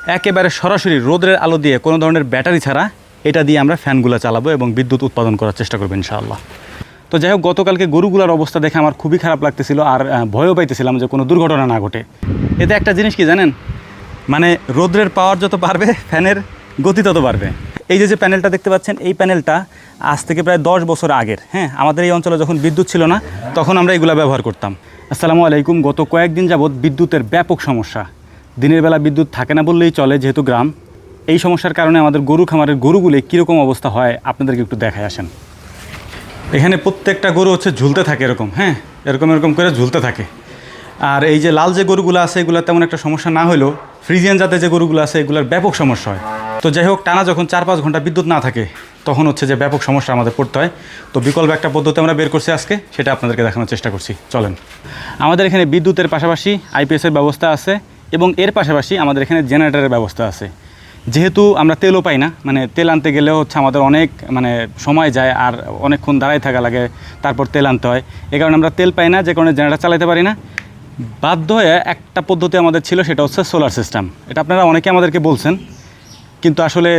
একেবারে সরাসরি রোদের আলো দিয়ে কোনো ধরনের ব্যাটারি ছাড়া এটা দিয়ে আমরা ফ্যানগুলো চালাবো এবং বিদ্যুৎ উৎপাদন করার চেষ্টা করবো ইনশাআল্লাহ। তো যাই হোক, গতকালকে গরুগুলার অবস্থা দেখে আমার খুবই খারাপ লাগতেছিল আর ভয়ও পাইতেছিলাম যে কোনো দুর্ঘটনা না ঘটে। এতে একটা জিনিস কি জানেন, মানে রোদ্রের পাওয়ার যত বাড়বে ফ্যানের গতি তত বাড়বে। এই যে প্যানেলটা দেখতে পাচ্ছেন, এই প্যানেলটা আজ থেকে প্রায় 10 বছর আগের। হ্যাঁ, আমাদের এই অঞ্চলে যখন বিদ্যুৎ ছিল না তখন আমরা এগুলো ব্যবহার করতাম। আসসালামু আলাইকুম। গত কয়েকদিন যাবৎ বিদ্যুতের ব্যাপক সমস্যা। দিনের বেলা বিদ্যুৎ থাকে না বললেই চলে, যেহেতু গ্রাম। এই সমস্যার কারণে আমাদের গরু খামারের গরুগুলি কীরকম অবস্থা হয় আপনাদেরকে একটু দেখায় আসেন। এখানে প্রত্যেকটা গরু হচ্ছে ঝুলতে থাকে এরকম, হ্যাঁ, এরকম করে ঝুলতে থাকে। আর এই যে লাল যে গরুগুলো আছে এগুলো তেমন একটা সমস্যা না হলেও ফ্রিজিয়ান জাতের যে গরুগুলো আছে এগুলোর ব্যাপক সমস্যা হয়। তো যাই হোক, টানা যখন 4-5 ঘন্টা বিদ্যুৎ না থাকে তখন হচ্ছে যে ব্যাপক সমস্যা আমাদের পড়তে হয়। তো বিকল্প একটা পদ্ধতি আমরা বের করছি আজকে, সেটা আপনাদেরকে দেখানোর চেষ্টা করছি। চলেন। আমাদের এখানে বিদ্যুতের পাশাপাশি আইপিএসের ব্যবস্থা আছে এবং এর পাশাপাশি আমাদের এখানে জেনারেটরের ব্যবস্থা আছে। যেহেতু আমরা তেলও পাই না, মানে তেল আনতে গেলেও হচ্ছে আমাদের অনেক সময় যায় আর অনেকক্ষণ দাঁড়ায় থাকা লাগে, তারপর তেল আনতে হয়। এই কারণে আমরা তেল পাই না, যে কারণে জেনারেটর চালাতে পারি না। বাধ্য হয়ে একটা পদ্ধতি আমাদের ছিল, সেটা হচ্ছে সোলার সিস্টেম। এটা আপনারা অনেকে আমাদেরকে বলছেন, কিন্তু আসলে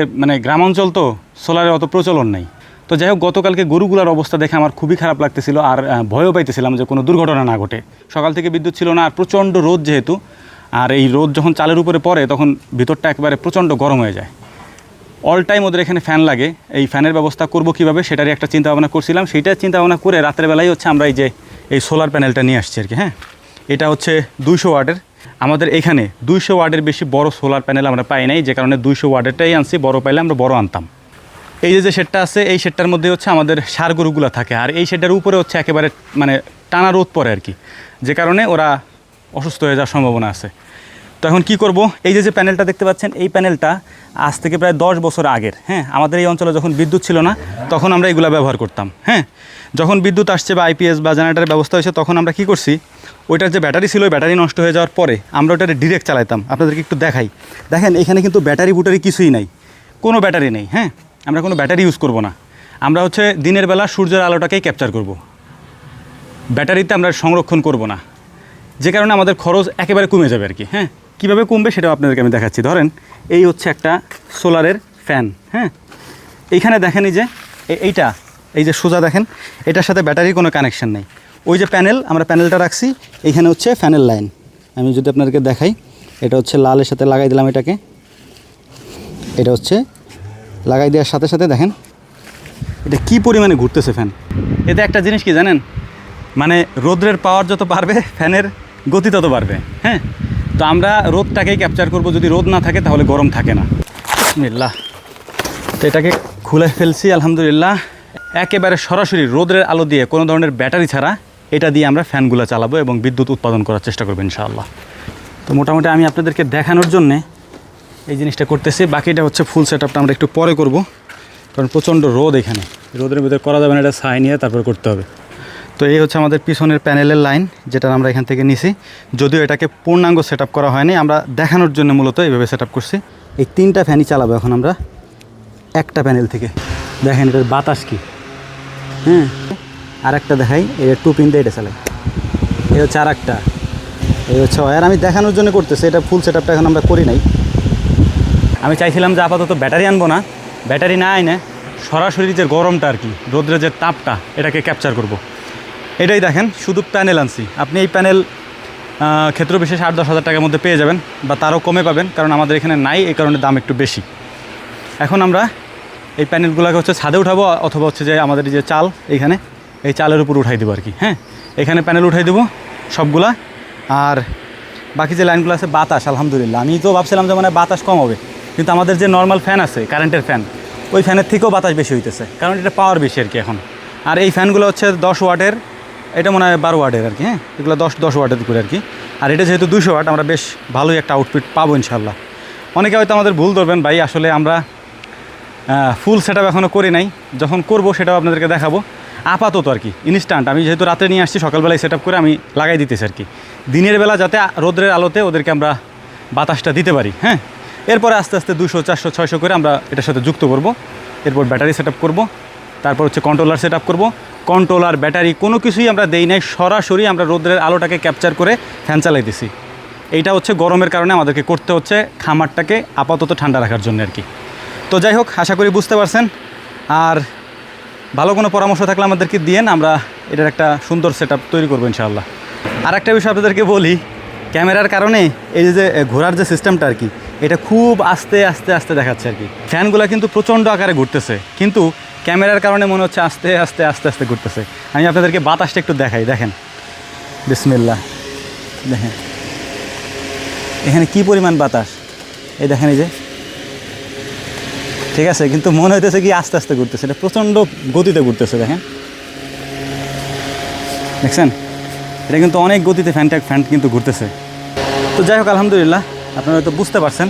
গ্রামাঞ্চল তো সোলারের অত প্রচলন নেই। তো যাই হোক, গতকালকে গরুগুলার অবস্থা দেখে আমার খুবই খারাপ লাগতেছিল আর ভয়ও পাইতেছিলাম যে কোনো দুর্ঘটনা না ঘটে। সকাল থেকে বিদ্যুৎ ছিল না আর প্রচণ্ড রোদ যেহেতু, আর এই রোদ যখন চালের উপরে পড়ে তখন ভিতরটা একবারে প্রচণ্ড গরম হয়ে যায়। অল টাইম ওদের এখানে ফ্যান লাগে। এই ফ্যানের ব্যবস্থা করব কীভাবে সেটারই একটা চিন্তাভাবনা করছিলাম। সেইটা চিন্তাভাবনা করে রাতের বেলায় হচ্ছে আমরা এই সোলার প্যানেলটা নিয়ে আসছি আর কি। হ্যাঁ, এটা হচ্ছে 200 ওয়াটের। আমাদের এখানে 200 ওয়াটের বেশি বড় সোলার প্যানেল আমরা পাই নাই, যে কারণে 200 ওয়াটেরটাই আনছি। বড় পাইলে আমরা বড় আনতাম। এই যে শেডটা আছে, এই শেডটার মধ্যে হচ্ছে আমাদের ষাঁড় গরুগুলো থাকে, আর এই শেডটার উপরে হচ্ছে একেবারে টানা রোদ পড়ে আর কি, যে কারণে ওরা অসুস্থ হয়ে যাওয়ার সম্ভাবনা আছে। তো এখন কী করব, এই যে প্যানেলটা দেখতে পাচ্ছেন, এই প্যানেলটা আজ থেকে প্রায় 10 বছর আগের। হ্যাঁ, আমাদের এই অঞ্চলে যখন বিদ্যুৎ ছিল না তখন আমরা এগুলো ব্যবহার করতাম। হ্যাঁ, যখন বিদ্যুৎ আসছে বা আইপিএস বা জেনারেটরের ব্যবস্থা হয়েছে তখন আমরা কী করছি, ওইটার যে ব্যাটারি ছিল ওই ব্যাটারি নষ্ট হয়ে যাওয়ার পরে আমরা ওইটাকে ডিরেক্ট চালাইতাম। আপনাদেরকে একটু দেখাই। দেখেন, এখানে কিন্তু ব্যাটারি বুটারি কিছুই নাই, কোনো ব্যাটারি নেই। হ্যাঁ, আমরা কোনো ব্যাটারি ইউজ করব না। আমরা হচ্ছে দিনের বেলা সূর্যের আলোটাকেই ক্যাপচার করব, ব্যাটারিতে আমরা সংরক্ষণ করব না, যে কারণে আমাদের খরচ একেবারে কমে যাবে আর কি। হ্যাঁ, কীভাবে কমবে সেটাও আপনাদেরকে আমি দেখাচ্ছি। ধরেন, এই হচ্ছে একটা সোলারের ফ্যান। হ্যাঁ, এইখানে দেখেন এই যে সোজা দেখেন, এটার সাথে ব্যাটারির কোনো কানেকশান নেই। ওই যে প্যানেল, আমরা প্যানেলটা রাখছি, এইখানে হচ্ছে ফ্যানের লাইন। আমি যদি আপনাদেরকে দেখাই, এটা হচ্ছে লালের সাথে লাগাই দিলাম এটাকে। এটা হচ্ছে লাগাই দেওয়ার সাথে সাথে দেখেন এটা কী পরিমাণে ঘুরতেছে ফ্যান। এতে একটা জিনিস কি জানেন, রোদ্রের পাওয়ার যত বাড়বে ফ্যানের গতি তত বাড়বে। হ্যাঁ, তো আমরা রোদটাকেই ক্যাপচার করব। যদি রোদ না থাকে তাহলে গরম থাকে না। বিসমিল্লাহ। তো এটাকে খুলে ফেলছি আলহামদুলিল্লাহ। একেবারে সরাসরি রোদের আলো দিয়ে কোনো ধরনের ব্যাটারি ছাড়া এটা দিয়ে আমরা ফ্যানগুলো চালাবো এবং বিদ্যুৎ উৎপাদন করার চেষ্টা করবো ইনশাআল্লাহ। তো মোটামুটি আমি আপনাদেরকে দেখানোর জন্যে এই জিনিসটা করতেছি। বাকিটা হচ্ছে ফুল সেট আপটা আমরা একটু পরে করব, কারণ প্রচণ্ড রোদ এখানে। রোদের ভিতরে করা যাবে না, এটা ছাই নিয়ে তারপর করতে হবে। তো এই হচ্ছে আমাদের পিছনের প্যানেলের লাইন, যেটা আমরা এখান থেকে নিছি। যদিও এটাকে পূর্ণাঙ্গ সেট আপ করা হয়নি, আমরা দেখানোর জন্য মূলত এইভাবে সেট আপ করছি। এই 3টা ফ্যানই চালাবো এখন আমরা একটা প্যানেল থেকে। দেখেন এটার বাতাস কি। হ্যাঁ, আর একটা দেখাই, এটা 2 পিন দিয়ে এটা চালাই। এই হচ্ছে আর একটা, এই হচ্ছে ওয়্যার। আমি দেখানোর জন্য করতেছি, এটা ফুল সেট আপটা এখন আমরা করি নাই। আমি চাইছিলাম যে আপাতত ব্যাটারি আনবো না, ব্যাটারি না আইনে সরাসরি যে গরমটা আর কি, রোদ্রের যে তাপটা, এটাকে ক্যাপচার করব। এটাই দেখেন, শুধু প্যানেল আনছি। আপনি এই প্যানেল ক্ষেত্র বিশেষ 8-10 হাজার টাকার মধ্যে পেয়ে যাবেন, বা তারও কমে পাবেন, কারণ আমাদের এখানে নাই, এই কারণে দাম একটু বেশি। এখন আমরা এই প্যানেলগুলোকে হচ্ছে ছাদে উঠাবো, অথবা হচ্ছে যে আমাদের যে চাল, এইখানে এই চালের উপর উঠাই দেবো আর কি। হ্যাঁ, এখানে প্যানেল উঠাই দেবো সবগুলা। আর বাকি যে লাইনগুলো আছে, বাতাস আলহামদুলিল্লাহ। আমি তো ভাবছিলাম যে বাতাস কম হবে, কিন্তু আমাদের যে নর্মাল ফ্যান আছে, কারেন্টের ফ্যান, ওই ফ্যানের থেকেও বাতাস বেশি হইতেছে, কারণ এটা পাওয়ার বেশি আর কি এখন। আর এই ফ্যানগুলো হচ্ছে 10 ওয়াটের, এটা মনে হয় 12 ওয়াটের আর কি। হ্যাঁ, এগুলো 10 ওয়াটের করে আর কি। আর এটা যেহেতু 200 ওয়াট, আমরা বেশ ভালোই একটা আউটপুট পাবো ইনশাল্লাহ। অনেকে হয়তো আমাদের ভুল ধরবেন, ভাই আসলে আমরা ফুল সেট আপ এখনও করি নাই, যখন করব সেটাও আপনাদেরকে দেখাবো। আপাতত আর কি ইনস্ট্যান্ট, আমি যেহেতু রাতে নিয়ে আসছি, সকালবেলায় সেট আপ করে আমি লাগাই দিতেছি আর কি, দিনের বেলা যাতে রোদ্রের আলোতে ওদেরকে আমরা বাতাসটা দিতে পারি। হ্যাঁ, এরপরে আস্তে আস্তে 200, 400, 600 করে আমরা এটার সাথে যুক্ত করব। এরপর ব্যাটারি সেট আপ করবো, তারপর হচ্ছে কন্ট্রোলার সেট আপ করবো। কন্ট্রোলার ব্যাটারি কোনো কিছুই আমরা দেই নাই, সরাসরি আমরা রোদ্রের আলোটাকে ক্যাপচার করে ফ্যান চালাইতেছি। এইটা হচ্ছে গরমের কারণে আমাদেরকে করতে হচ্ছে খামারটাকে আপাতত ঠান্ডা রাখার জন্য আর কি। তো যাই হোক, আশা করি বুঝতে পারছেন। আর ভালো কোনো পরামর্শ থাকলে আমাদেরকে দিয়েন, আমরা এটার একটা সুন্দর সেট তৈরি করবো ইনশাআল্লাহ। আর একটা বিষয় আপনাদেরকে বলি, ক্যামেরার কারণে এই যে ঘোরার যে সিস্টেমটা আর কি, এটা খুব আস্তে আস্তে আস্তে দেখাচ্ছে আর কি। ফ্যানগুলো কিন্তু প্রচণ্ড আকারে ঘুরতেছে, কিন্তু ক্যামেরার কারণে মনে হচ্ছে আস্তে আস্তে আস্তে আস্তে ঘুরতেছে। আমি আপনাদেরকে বাতাসটা একটু দেখাই, দেখেন, বিসমিল্লাহ, দেখেন এখানে কি পরিমাণ বাতাস, এই দেখেন, এই যে, ঠিক আছে, কিন্তু মনে হইতেছে কি আস্তে আস্তে ঘুরতেছে, এটা প্রচণ্ড গতিতে ঘুরতেছে, দেখেন, দেখছেন, এটা কিন্তু অনেক গতিতে ফ্যান কিন্তু ঘুরতেছে। তো যাই হোক, আলহামদুলিল্লাহ, আপনারা তো বুঝতে পারছেন